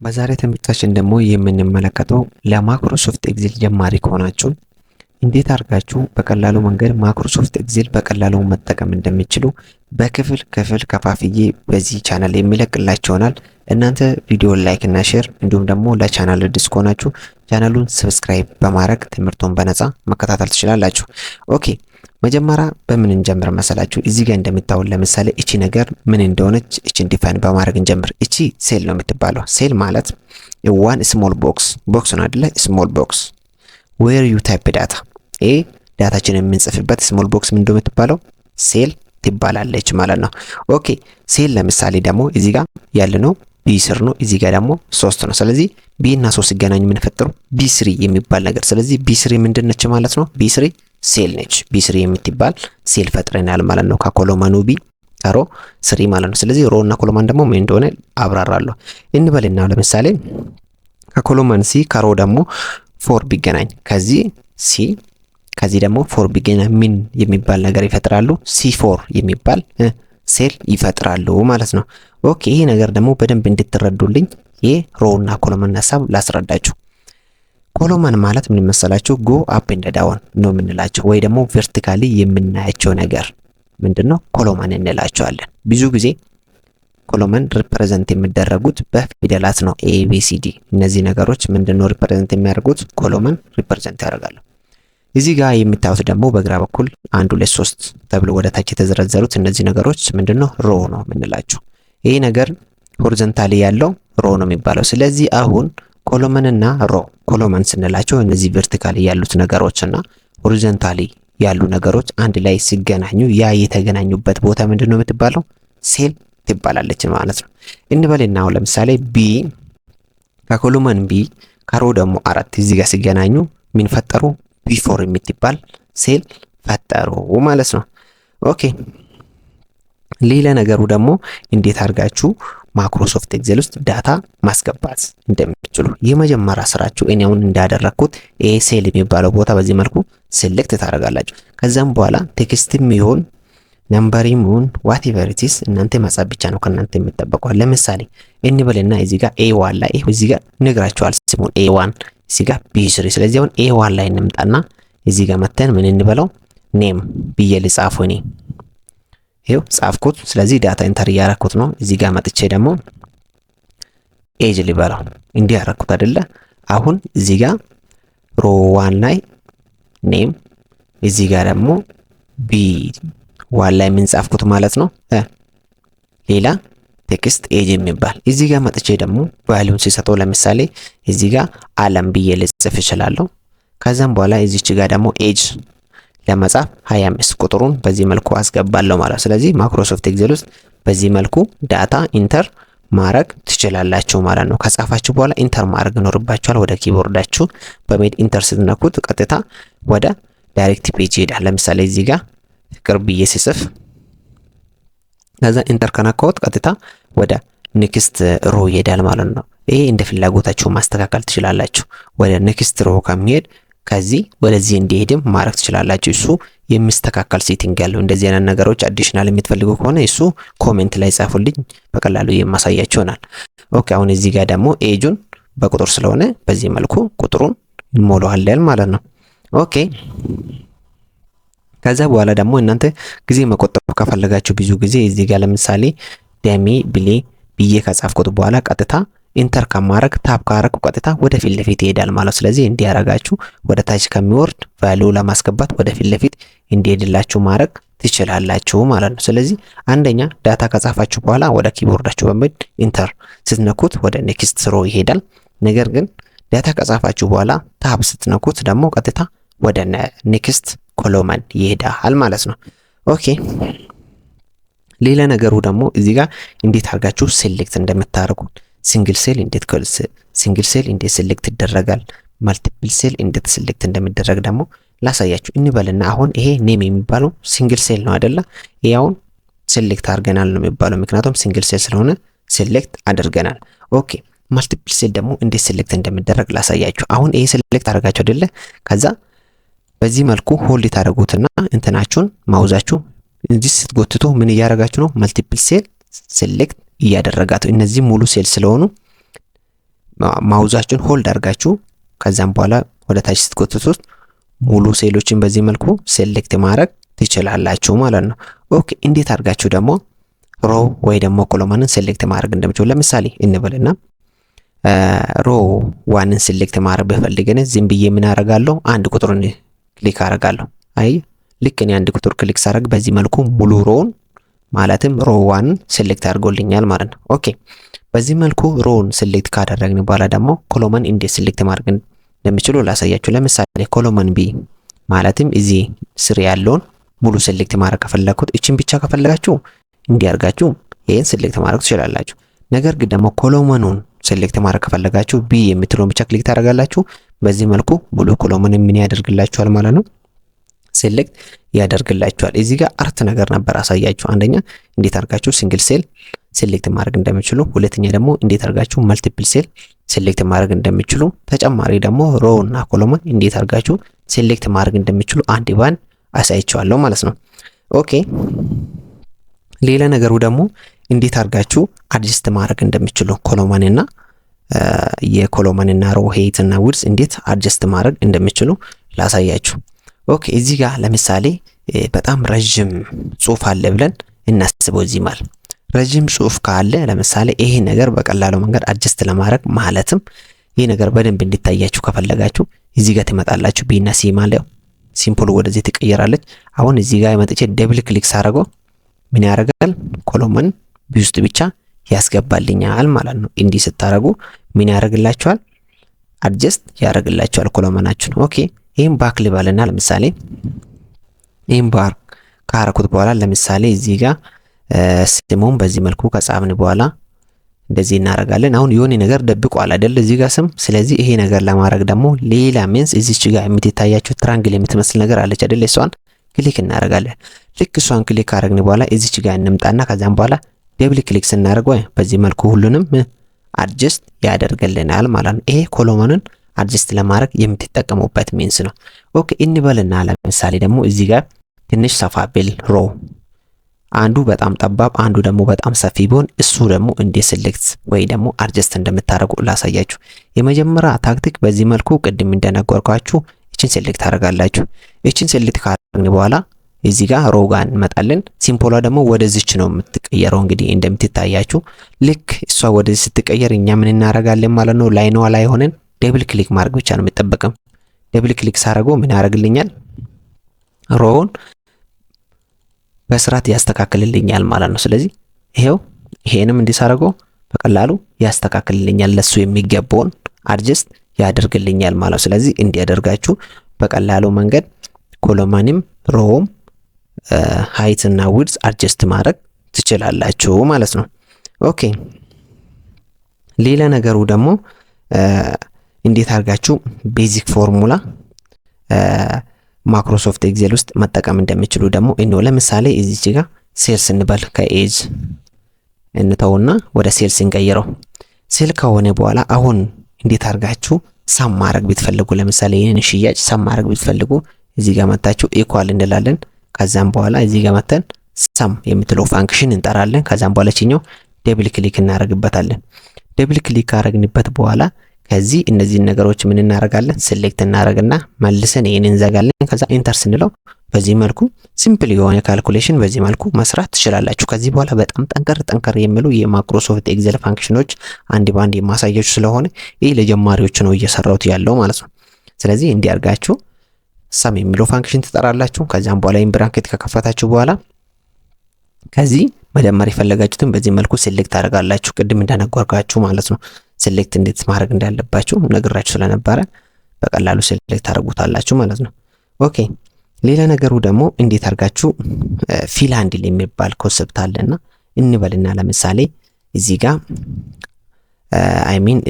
በዛሬ ትምህርታችን ደግሞ የምንመለከተው ለማይክሮሶፍት ኤክሴል ጀማሪ ከሆናችሁ እንዴት አድርጋችሁ በቀላሉ መንገድ ማይክሮሶፍት ኤክሴል በቀላሉ መጠቀም እንደሚችሉ በክፍል ከፋፍዬ በዚህ ቻናል የሚለቅላችሁ ይሆናል። እናንተ ቪዲዮውን ላይክ እና ሼር እንዲሁም ደግሞ ለቻናል አዲስ ከሆናችሁ ቻናሉን ሰብስክራይብ በማድረግ ትምህርቱን በነፃ መከታተል ትችላላችሁ። ኦኬ መጀመሪያ በምን እንጀምር መሰላችሁ? እዚህ ጋር እንደምታዩት ለምሳሌ እቺ ነገር ምን እንደሆነች እቺን ዲፋይን በማድረግ እንጀምር። እቺ ሴል ነው የምትባለው። ሴል ማለት ዋን ስሞል ቦክስ ነው አይደለ? ስሞል ቦክስ ዌር ዩ ታይፕ ዳታ ዳታችንን የምንጽፍበት ስሞል ቦክስ ምን እንደሆነ የምትባለው ሴል ትባላለች ማለት ነው። ኦኬ ሴል ለምሳሌ ደግሞ እዚህ ጋር ያለነው ቢ3 ነው፣ እዚህ ጋር ደግሞ 3 ነው። ስለዚህ ቢ እና 3 ሲገናኙ ምን ፈጥሩ? ቢ3 የሚባል ነገር። ስለዚህ ቢ3 ምንድነች ማለት ነው? ቢ3 ሴል ነች። ቢ3 የምትባል ሴል ፈጥረናል ማለት ነው። ከኮሎመኑ ቢ ከሮ 3 ማለት ነው። ስለዚህ ሮ እና ኮሎመን ደግሞ ምን እንደሆነ አብራራለሁ እንበልና ለምሳሌ ከኮሎመን ሲ ከሮ ደግሞ 4 ቢገናኝ ከዚህ ሲ ከዚህ ደግሞ 4 ቢገናኝ ምን የሚባል ነገር ይፈጥራሉ? ሲ4 የሚባል ሴል ይፈጥራሉ ማለት ነው። ኦኬ ይሄ ነገር ደግሞ በደንብ እንድትረዱልኝ የሮ እና ኮሎመን ሐሳብ ላስረዳችሁ። ኮሎመን ማለት ምን መሰላችሁ? ጎ አፕ ኤንድ ዳውን ነው የምንላቸው፣ ወይ ደግሞ ቨርቲካሊ የምናያቸው ነገር ምንድነው ኮሎመን እንላቸዋለን። ብዙ ጊዜ ኮሎመን ሪፕሬዘንት የሚደረጉት በፊደላት ነው። ኤ ቢ ሲ ዲ እነዚህ ነገሮች ምንድነው ሪፕሬዘንት የሚያደርጉት? ኮሎመን ሪፕሬዘንት ያደርጋሉ። እዚህ ጋር የምታዩት ደግሞ በግራ በኩል 1 2 3 ተብሎ ወደ ታች የተዘረዘሩት እነዚህ ነገሮች ምንድነው? ሮ ነው የምንላቸው። ይሄ ነገር ሆሪዞንታሊ ያለው ሮ ነው የሚባለው። ስለዚህ አሁን ኮሎመን እና ሮ ኮሎመን ስንላቸው እነዚህ ቨርቲካሊ ያሉት ነገሮች እና ሆሪዞንታሊ ያሉ ነገሮች አንድ ላይ ሲገናኙ ያ የተገናኙበት ቦታ ምንድነው የምትባለው? ሴል ትባላለች ማለት ነው። እንበልና አሁን ለምሳሌ ቢ ከኮሎመን ቢ ከሮ ደግሞ 4 እዚህ ጋር ሲገናኙ ምን ፈጠሩ? ቢ4 የምትባል ሴል ፈጠሩ ማለት ነው። ኦኬ ሌላ ነገሩ ደግሞ እንዴት አድርጋችሁ ማይክሮሶፍት ኤክሴል ውስጥ ዳታ ማስገባት እንደምትችሉ የመጀመሪያ ስራችሁ እኔ አሁን እንዳደረኩት ኤ ሴል የሚባለው ቦታ በዚህ መልኩ ሴሌክት ታደርጋላችሁ። ከዛም በኋላ ቴክስትም ይሁን ነምበርም ይሁን ዋትኤቨር ኢት ኢዝ እናንተ ማጻፍ ብቻ ነው ከእናንተ የሚጠበቀው። ለምሳሌ እንበልና እዚህ ጋር A1 ላይ እዚህ ጋር ነግራችኋል ስሙን A1 እዚህ ጋር ቢ3። ስለዚህ አሁን A1 ላይ እንምጣና እዚህ ጋር መተን ምን እንበለው ኔም ብዬ ልጻፈው እኔ ይሄው ጻፍኩት። ስለዚህ ዳታ ኢንተር ያደረኩት ነው። እዚህ ጋር መጥቼ ደግሞ ኤጅ ልበለው እንዲህ ያደረኩት አይደለ? አሁን እዚህ ጋር ሮ 1 ላይ ኔም እዚህ ጋር ደግሞ ቢ1 ላይ ምን ጻፍኩት ማለት ነው ሌላ ቴክስት ኤጅ የሚባል እዚህ ጋር መጥቼ ደግሞ ቫልዩን ሲሰጠው ለምሳሌ እዚህ ጋር አለም ብዬ ልጽፍ እችላለሁ። ከዛም በኋላ እዚች ጋር ደግሞ ኤጅ ለመጻፍ 25 ቁጥሩን በዚህ መልኩ አስገባለሁ ማለት። ስለዚህ ማይክሮሶፍት ኤክሴል ውስጥ በዚህ መልኩ ዳታ ኢንተር ማድረግ ትችላላችሁ ማለት ነው። ከጻፋችሁ በኋላ ኢንተር ማድረግ ይኖርባችኋል። ወደ ኪቦርዳችሁ በሜድ ኢንተር ስትነኩት ቀጥታ ወደ ዳይሬክት ፔጅ ይሄዳል። ለምሳሌ እዚህ ጋር ፍቅር ብዬ ሲጽፍ ከዛ ኢንተር ከነካሁት ቀጥታ ወደ ኔክስት ሮ ይሄዳል ማለት ነው። ይሄ እንደ ፍላጎታችሁ ማስተካከል ትችላላችሁ። ወደ ኔክስት ሮ ከመሄድ ከዚህ ወደዚህ እንዲሄድም ማድረግ ትችላላችሁ። እሱ የሚስተካከል ሴቲንግ ያለው እንደዚህ አይነት ነገሮች አዲሽናል የምትፈልጉ ከሆነ እሱ ኮሜንት ላይ ጻፉልኝ፣ በቀላሉ የማሳያችሁ ይሆናል። ኦኬ አሁን እዚህ ጋር ደግሞ ኤጁን በቁጥር ስለሆነ በዚህ መልኩ ቁጥሩን እንሞላዋለን ማለት ነው። ኦኬ ከዛ በኋላ ደግሞ እናንተ ጊዜ መቆጠብ ከፈለጋችሁ ብዙ ጊዜ እዚህ ጋር ለምሳሌ ደሚ ብዬ ከጻፍኩት በኋላ ቀጥታ ኢንተር ከማረግ ታብ ካረኩ ቀጥታ ወደ ፊት ለፊት ይሄዳል ማለት። ስለዚህ እንዲያረጋችሁ ወደ ታች ከሚወርድ ቫልዩ ለማስገባት ወደ ፊት ለፊት እንዲሄድላችሁ ማድረግ ትችላላችሁ ማለት ነው። ስለዚህ አንደኛ ዳታ ከጻፋችሁ በኋላ ወደ ኪቦርዳችሁ በመሄድ ኢንተር ስትነኩት ወደ ኔክስት ሮ ይሄዳል። ነገር ግን ዳታ ከጻፋችሁ በኋላ ታብ ስትነኩት ደግሞ ቀጥታ ወደ ኔክስት ኮሎመን ይሄዳል ማለት ነው። ኦኬ ሌላ ነገሩ ደግሞ እዚህ ጋር እንዴት አድርጋችሁ ሴሌክት እንደምታደርጉ ሲንግል ሴል እንዴት ሴሌክት ይደረጋል፣ ማልቲፕል ሴል እንዴት ሴሌክት እንደሚደረግ ደግሞ ላሳያችሁ እንበልና አሁን ይሄ ኔም የሚባለው ሲንግል ሴል ነው አይደለ? ይሄ አሁን ሴሌክት አድርገናል ነው የሚባለው፣ ምክንያቱም ሲንግል ሴል ስለሆነ ሴሌክት አድርገናል። ኦኬ ማልቲፕል ሴል ደግሞ እንዴት ሴሌክት እንደሚደረግ ላሳያችሁ። አሁን ይሄ ሴሌክት አድርጋችሁ አይደለ? ከዛ በዚህ መልኩ ሆልድ ታደርጉትና እንትናችሁን ማውዛችሁ እንዲህ ስትጎትቱ ምን እያደረጋችሁ ነው? ማልቲፕል ሴል ሴሌክት እያደረጋችሁ እነዚህ ሙሉ ሴል ስለሆኑ ማውዛችሁን ሆልድ አድርጋችሁ ከዛም በኋላ ወደ ታች ስትጎትቱት ሙሉ ሴሎችን በዚህ መልኩ ሴሌክት ማድረግ ትችላላችሁ ማለት ነው። ኦኬ እንዴት አድርጋችሁ ደግሞ ሮ ወይ ደግሞ ኮሎመንን ሴሌክት ማድረግ እንደምችሉ ለምሳሌ እንበልና ሮ ዋንን ሴሌክት ማድረግ በፈልገን ዝም ብዬ ምን አደርጋለሁ? አንድ ቁጥርን ክሊክ አደርጋለሁ። አይ ልክ እኔ አንድ ቁጥር ክሊክ ሳደርግ በዚህ መልኩ ሙሉ ሮውን ማለትም ሮ ዋንን ሴሌክት አድርጎልኛል ማለት ነው። ኦኬ በዚህ መልኩ ሮውን ሴሌክት ካደረግን በኋላ ደግሞ ኮሎመን እንዴት ሴሌክት ማድረግ እንደምችሉ ላሳያችሁ። ለምሳሌ ኮሎመን ቢ ማለትም እዚህ ስር ያለውን ሙሉ ሴሌክት ማድረግ ከፈለኩት እቺን ብቻ ከፈለጋችሁ እንዲያርጋችሁ ይሄን ሴሌክት ማድረግ ትችላላችሁ። ነገር ግን ደግሞ ኮሎመኑን ሴሌክት ማድረግ ከፈለጋችሁ ቢ የምትለውን ብቻ ክሊክ ታደርጋላችሁ። በዚህ መልኩ ሙሉ ኮሎመን ምን ያደርግላችኋል ማለት ነው? ሴሌክት ያደርግላችኋል። እዚህ ጋር አራት ነገር ነበር አሳያችሁ። አንደኛ እንዴት አድርጋችሁ ሲንግል ሴል ሴሌክት ማድረግ እንደምችሉ፣ ሁለተኛ ደግሞ እንዴት አድርጋችሁ መልቲፕል ሴል ሴሌክት ማድረግ እንደምችሉ፣ ተጨማሪ ደግሞ ሮ እና ኮሎመን እንዴት አድርጋችሁ ሴሌክት ማድረግ እንደምችሉ አንድ ባንድ አሳይቻለሁ ማለት ነው። ኦኬ ሌላ ነገሩ ደግሞ እንዴት አድርጋችሁ አድጀስት ማድረግ እንደምችሉ ኮሎመን እና የኮሎመን እና ሮ ሄይት እና ዊድዝ እንዴት አድጀስት ማድረግ እንደምችሉ ላሳያችሁ። ኦኬ እዚህ ጋር ለምሳሌ በጣም ረጅም ጽሁፍ አለ ብለን እናስበው። እዚህ ማለት ረጅም ጽሁፍ ካለ ለምሳሌ ይሄ ነገር በቀላሉ መንገድ አድጀስት ለማድረግ ማለትም ይሄ ነገር በደንብ እንዲታያችሁ ከፈለጋችሁ እዚህ ጋር ትመጣላችሁ። ቢ እና ሲ ማለት ሲምፕል ወደዚህ ትቀየራለች። አሁን እዚህ ጋር መጥቼ ደብል ክሊክ ሳደርገው ምን ያደርጋል? ኮሎመን ቢ ውስጥ ብቻ ያስገባልኛል ማለት ነው። እንዲህ ስታደርጉ ምን ያደርግላችኋል? አድጀስት ያደርግላችኋል ኮሎመናችሁን። ኦኬ ይሄን ባክ ልበልና ለምሳሌ ይሄን ባር ካረኩት በኋላ ለምሳሌ እዚህ ጋር ስሙን በዚህ መልኩ ከጻፍን በኋላ እንደዚህ እናደርጋለን። አሁን የሆነ ነገር ደብቋል አይደል እዚህ ጋር ስም። ስለዚህ ይሄ ነገር ለማድረግ ደግሞ ሌላ ሚንስ እዚች ጋር የምትታያችሁ ትራንግል የምትመስል ነገር አለች አይደል? እሷን ክሊክ እናደርጋለን። ልክ እሷን ክሊክ ካደረግን በኋላ እዚች ጋር እንምጣና ከዛም በኋላ ደብል ክሊክ ስናደርግ በዚህ መልኩ ሁሉንም አድጀስት ያደርግልናል ማለት ነው። ይሄ ኮሎመንን አድጀስት ለማድረግ የምትጠቀሙበት ሚንስ ነው። ኦኬ እንበልና ለምሳሌ ደግሞ እዚህ ጋር ትንሽ ሰፋ ቢል ሮ አንዱ በጣም ጠባብ አንዱ ደግሞ በጣም ሰፊ ቢሆን እሱ ደግሞ እንደ ሴሌክት ወይ ደግሞ አድጀስት እንደምታደርጉ ላሳያችሁ። የመጀመሪያ ታክቲክ በዚህ መልኩ ቅድም እንደነገርኳችሁ እቺን ሴሌክት ታደርጋላችሁ። እቺን ሴሌክት ካደረግን በኋላ እዚህ ጋር ሮ ጋር እንመጣለን። ሲምፖሏ ደግሞ ወደዚች ነው የምትቀየረው። እንግዲህ እንደምትታያችሁ ልክ እሷ ወደዚህ ስትቀየር እኛ ምን እናደርጋለን ማለት ነው? ላይኗ ላይ ሆነን ደብል ክሊክ ማድረግ ብቻ ነው የሚጠበቀው። ደብል ክሊክ ሳደርገው ምን ያደርግልኛል? ሮውን በስርዓት ያስተካክልልኛል ማለት ነው። ስለዚህ ይሄንም እንዲሳረገው በቀላሉ ያስተካክልልኛል፣ ለሱ የሚገባውን አድጀስት ያደርግልኛል ማለት ነው። ስለዚህ እንዲያደርጋችሁ በቀላሉ መንገድ ኮሎመንም ሮውም ሃይት እና ዊድዝ አድጀስት ማድረግ ትችላላችሁ ማለት ነው። ኦኬ ሌላ ነገሩ ደግሞ እንዴት አድርጋችሁ ቤዚክ ፎርሙላ ማይክሮሶፍት ኤክሴል ውስጥ መጠቀም እንደሚችሉ ደግሞ እነሆ። ለምሳሌ እዚች ጋር ሴልስ እንበል ከኤጅ እንተውና ወደ ሴልስ እንቀይረው። ሴል ከሆነ በኋላ አሁን እንዴት አድርጋችሁ ሳም ማድረግ ብትፈልጉ ለምሳሌ ይሄን ሽያጭ ሳም ማድረግ ብትፈልጉ እዚህ ጋር መጣችሁ ኢኳል እንላለን። ከዛም በኋላ እዚህ ጋር መተን ሳም የምትለው ፋንክሽን እንጠራለን። ከዛም በኋላ እቺኛው ደብል ክሊክ እናደርግበታለን። ደብል ክሊክ ካደረግንበት በኋላ ከዚህ እነዚህ ነገሮች ምን እናደርጋለን? ሴሌክት እናደርግና መልሰን ይሄንን እንዘጋለን። ከዛ ኢንተር ስንለው በዚህ መልኩ ሲምፕል የሆነ ካልኩሌሽን በዚህ መልኩ መስራት ትችላላችሁ። ከዚህ በኋላ በጣም ጠንከር የሚሉ የማይክሮሶፍት ኤክሴል ፋንክሽኖች አንድ ባንድ የማሳያችሁ ስለሆነ ይሄ ለጀማሪዎች ነው እየሰራሁት ያለው ማለት ነው። ስለዚህ እንዲያርጋችሁ ሳም የሚለው ፋንክሽን ትጠራላችሁ። ከዛም በኋላ ኢን ብራኬት ከከፈታችሁ በኋላ ከዚህ መደመር የፈለጋችሁትን በዚህ መልኩ ሴሌክት ታደርጋላችሁ። ቅድም እንደነገርኳችሁ ማለት ነው። ሴሌክት እንዴት ማድረግ እንዳለባችሁ ነግራችሁ ስለነበረ በቀላሉ ሴሌክት ታደርጉታላችሁ ማለት ነው። ኦኬ ሌላ ነገሩ ደግሞ እንዴት አድርጋችሁ ፊል ሃንድል የሚባል ኮንሰፕት አለና እንበልና ለምሳሌ እዚህ ጋር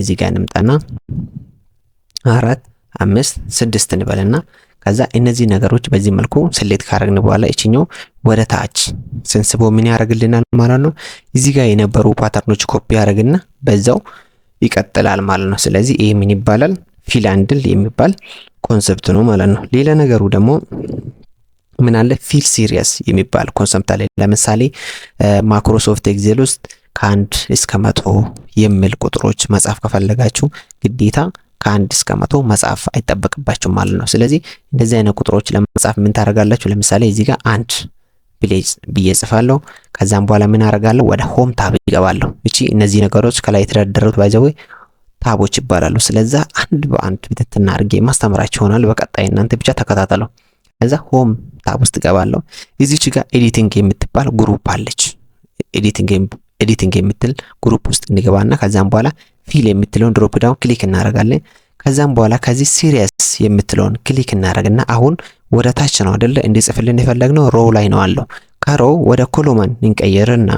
እዚህ ጋር እንምጣና 4 5 6 እንበልና ከዛ እነዚህ ነገሮች በዚህ መልኩ ሴሌክት ካደረግን በኋላ እቺኛው ወደ ታች ስንስቦ ምን ያደርግልናል ማለት ነው። እዚህ ጋር የነበሩ ፓተርኖች ኮፒ ያደርግና በዛው ይቀጥላል ማለት ነው። ስለዚህ ይሄ ምን ይባላል? ፊል ሃንድል የሚባል ኮንሰፕት ነው ማለት ነው። ሌላ ነገሩ ደግሞ ምን አለ? ፊል ሲሪየስ የሚባል ኮንሰፕት አለ። ለምሳሌ ማይክሮሶፍት ኤክሴል ውስጥ ከ1 እስከ 100 የሚል ቁጥሮች መጻፍ ከፈለጋችሁ ግዴታ ከ1 እስከ 100 መጻፍ አይጠበቅባችሁም ማለት ነው። ስለዚህ እንደዚህ አይነት ቁጥሮች ለመጻፍ ምን ታደርጋላችሁ? ለምሳሌ እዚህ ጋር 1 ብዬ ጽፋለሁ። ከዛም በኋላ ምን አደርጋለሁ? ወደ ሆም ታብ ይገባለሁ። እነዚህ ነገሮች ከላይ የተደረደሩት ባይዘው ታቦች ይባላሉ። ስለዛ አንድ በአንድ ብትትና አድርጌ ማስተምራችሁ ይሆናል። በቀጣይ እናንተ ብቻ ተከታተሉ። ከዛ ሆም ታብ ውስጥ ገባለሁ። እዚች ጋር ኤዲቲንግ የምትባል ግሩፕ አለች። ኤዲቲንግ የምትል ግሩፕ ውስጥ እንገባና ከዛም በኋላ ፊል የምትለውን ድሮፕ ዳውን ክሊክ እናደርጋለን። ከዛም በኋላ ከዚህ ሲሪየስ የምትለውን ክሊክ እናደርግና አሁን ወደ ታች ነው አይደለ እንዲጽፍልን የፈለግነው ሮው ላይ ነው አለው። ከሮው ወደ ኮሎመን እንቀይርና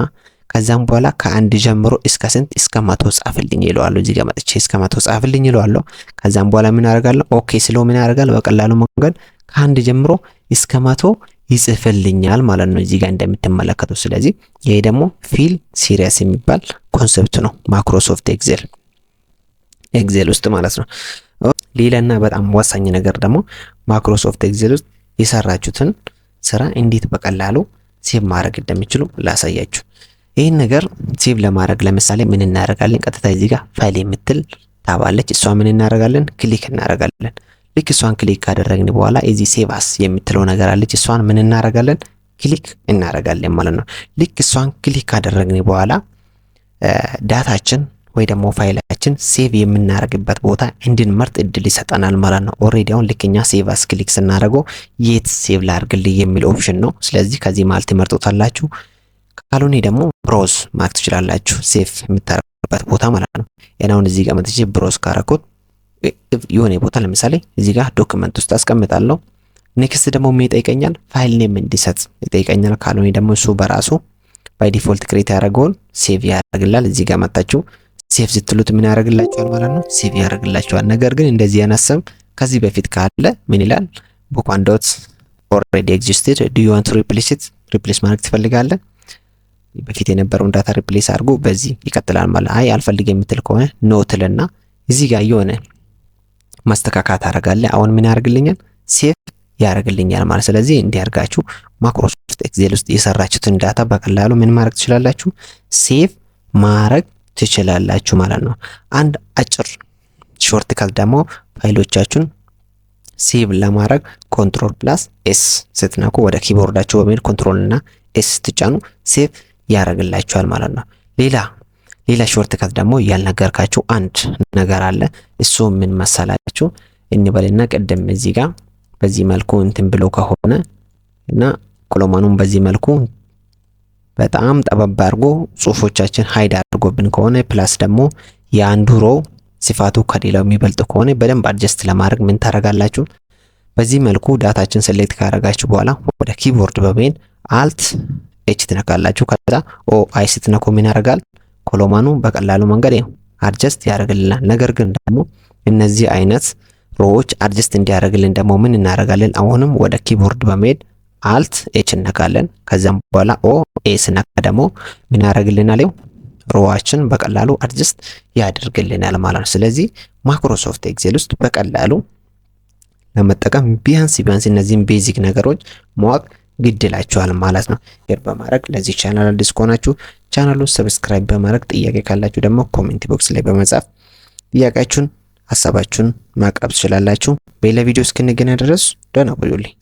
ከዛም በኋላ ከ1 ጀምሮ እስከ ስንት እስከ 100 ጻፍልኝ ይለዋለሁ። እዚህ ጋር መጥቼ እስከ 100 ጻፍልኝ ይለዋለሁ። ከዛም በኋላ ምን አደርጋለሁ? ኦኬ ስለው ምን ያደርጋል? በቀላሉ መንገድ ከ1 ጀምሮ እስከ 100 ይጽፍልኛል ማለት ነው እዚህ ጋር እንደምትመለከቱ። ስለዚህ ይሄ ደግሞ ፊል ሲሪየስ የሚባል ኮንሰፕት ነው ማይክሮሶፍት ኤክሴል ውስጥ ማለት ነው። ሌላና በጣም ወሳኝ ነገር ደግሞ ማይክሮሶፍት ኤክሴል ውስጥ የሰራችሁትን ስራ እንዴት በቀላሉ ሴቭ ማድረግ እንደሚችሉ ላሳያችሁ። ይህን ነገር ሴቭ ለማድረግ ለምሳሌ ምን እናደርጋለን? ቀጥታ እዚህ ጋር ፋይል የምትል ታባለች። እሷ ምን እናደርጋለን? ክሊክ እናደርጋለን። ልክ እሷን ክሊክ ካደረግን በኋላ እዚህ ሴቭ አስ የምትለው ነገር አለች። እሷን ምን እናደርጋለን? ክሊክ እናደርጋለን ማለት ነው። ልክ እሷን ክሊክ ካደረግን በኋላ ዳታችን ወይ ደግሞ ፋይላችን ሴቭ የምናደርግበት ቦታ እንድንመርጥ እድል ይሰጠናል ማለት ነው። ኦሬዲ አሁን ልክኛ ሴቭ አስ ክሊክ ስናደርገው የት ሴቭ ላድርግልኝ የሚል ኦፕሽን ነው። ስለዚህ ከዚህ ማለት ትመርጡታላችሁ። ካልሆነ ደግሞ ብሮዝ ማድረግ ትችላላችሁ፣ ሴቭ የምታደርጉበት ቦታ ማለት ነው። አሁን እዚህ ጋር መጥቼ ብሮዝ ካረኩት የሆነ ቦታ ለምሳሌ እዚህ ጋር ዶክመንት ውስጥ አስቀምጣለሁ። ኔክስት ደግሞ ምን ይጠይቀኛል? ፋይል ኔም እንዲሰጥ ይጠይቀኛል። ካልሆነ ደግሞ እሱ በራሱ ባይ ዲፎልት ክሬት ያደረገውን ሴቭ ያደርግላል። እዚህ ጋር መጣችሁ ሴቭ ስትሉት ምን ያደርግላችኋል ማለት ነው? ሴቭ ያደርግላችኋል። ነገር ግን እንደዚህ ያነሰም ከዚህ በፊት ካለ ምን ይላል? book one dot already existed do you want to replace it? ሪፕሌስ ማድረግ ትፈልጋለህ? በፊት የነበረውን ዳታ ሪፕሌስ አድርጎ በዚህ ይቀጥላል ማለት። አይ አልፈልግ የምትል ከሆነ ኖ ትልና እዚህ ጋር የሆነ ማስተካከት አደርጋለሁ። አሁን ምን ያደርግልኛል? ሴቭ ያደርግልኛል ማለት። ስለዚህ እንዲያርጋችሁ ማይክሮሶፍት ኤክሴል ውስጥ የሰራችሁትን ዳታ በቀላሉ ምን ማድረግ ትችላላችሁ? ሴቭ ማድረግ ትችላላችሁ ማለት ነው። አንድ አጭር ሾርት ካት ደግሞ ፋይሎቻችሁን ሴቭ ለማድረግ ኮንትሮል ፕላስ ኤስ ስትነኩ ወደ ኪቦርዳችሁ በመሄድ ኮንትሮል እና ኤስ ስትጫኑ ሴቭ ያደርግላችኋል ማለት ነው። ሌላ ሾርት ካት ደግሞ ያልነገርካችሁ አንድ ነገር አለ። እሱ ምን መሰላችሁ? እንበልና ቀደም እዚህ ጋር በዚህ መልኩ እንትን ብሎ ከሆነ እና ኮሎማኑን በዚህ መልኩ በጣም ጠበብ አድርጎ ጽሁፎቻችን ሃይድ አድርጎብን ከሆነ ፕላስ ደግሞ የአንዱ ሮ ሲፋቱ ከሌላው የሚበልጥ ከሆነ በደንብ አድጀስት ለማድረግ ምን ታደርጋላችሁ? በዚህ መልኩ ዳታችን ሴሌክት ካደረጋችሁ በኋላ ወደ ኪቦርድ በመሄድ አልት ኤች ትነካላችሁ። ከዛ ኦ አይ ስትነኩ ምን ያደርጋል? ኮሎማኑ በቀላሉ መንገድ አድጀስት ያደርግልናል። ነገር ግን ደግሞ እነዚህ አይነት ሮዎች አድጀስት እንዲያደርግልን ደግሞ ምን እናደርጋለን? አሁንም ወደ ኪቦርድ በመሄድ አልት ኤች እንነካለን። ከዛም በኋላ ኦ ኤ ስነካ ደግሞ ምን ያደርግልናል? ሮዋችን በቀላሉ አድጀስት ያደርግልናል ማለት ነው። ስለዚህ ማይክሮሶፍት ኤክሴል ውስጥ በቀላሉ ለመጠቀም ቢያንስ እነዚህን ቤዚክ ነገሮች ማወቅ ግድላችኋል ማለት ነው። ሼር በማድረግ ለዚህ ቻናል አዲስ ከሆናችሁ ቻናሉን ሰብስክራይብ በማድረግ ጥያቄ ካላችሁ ደግሞ ኮሜንት ቦክስ ላይ በመጻፍ ጥያቄያችሁን ሐሳባችሁን ማቅረብ ትችላላችሁ። በሌላ ቪዲዮ እስክንገናኝ ድረስ ደህና ቆዩልኝ።